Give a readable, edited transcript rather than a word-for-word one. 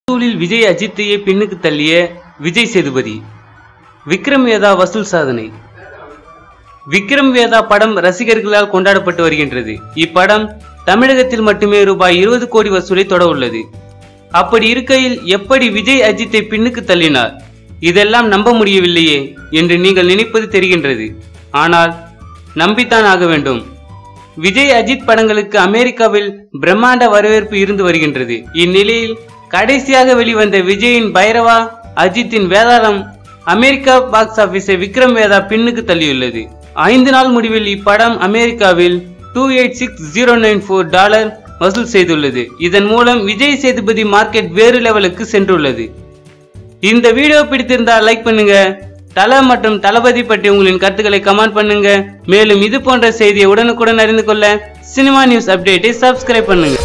வசூலில் விஜய் அஜித்தையே பின்னுக்கு தள்ளிய விஜய் சேதுபதி. விக்ரம் வேதா வசூல் சாதனை. விக்ரம் வேதா படம் ரசிகர்களால் கொண்டாடப்பட்டு வருகின்றது. இப்படம் தமிழகத்தில் மட்டுமே ரூபாய் 20 கோடி வசூலை தொட உள்ளது. அப்படி இருக்கையில் எப்படி விஜய் அஜித்தை பின்னுக்கு தள்ளினார்? இதெல்லாம் நம்ப முடியவில்லையே என்று நீங்கள் நினைப்பது தெரிகின்றது. ஆனால் நம்பித்தான் ஆக வேண்டும். விஜய் அஜித் படங்களுக்கு அமெரிக்காவில் பிரம்மாண்ட வரவேற்பு இருந்து வருகின்றது. இந்நிலையில் கடைசியாக வெளிவந்த விஜயின் பைரவா, அஜித்தின் வேதாளம் அமெரிக்கா பாக்ஸ் ஆபீஸை விக்ரம் வேதா பின்னுக்கு தள்ளியுள்ளது. 5 நாள் முடிவில் இப்படம் அமெரிக்காவில் $286,094 வசூல் செய்துள்ளது. இதன் மூலம் விஜய் சேதுபதி மார்க்கெட் வேறு லெவலுக்கு சென்றுள்ளது. இந்த வீடியோ பிடித்திருந்தால் லைக் பண்ணுங்க. தல மற்றும் தளபதி பற்றி உங்களின் கருத்துக்களை கமெண்ட் பண்ணுங்க. மேலும் இது போன்ற செய்தியை உடனுக்குடன் அறிந்து கொள்ள சினிமா நியூஸ் அப்டேட்டை சப்ஸ்கிரைப் பண்ணுங்க.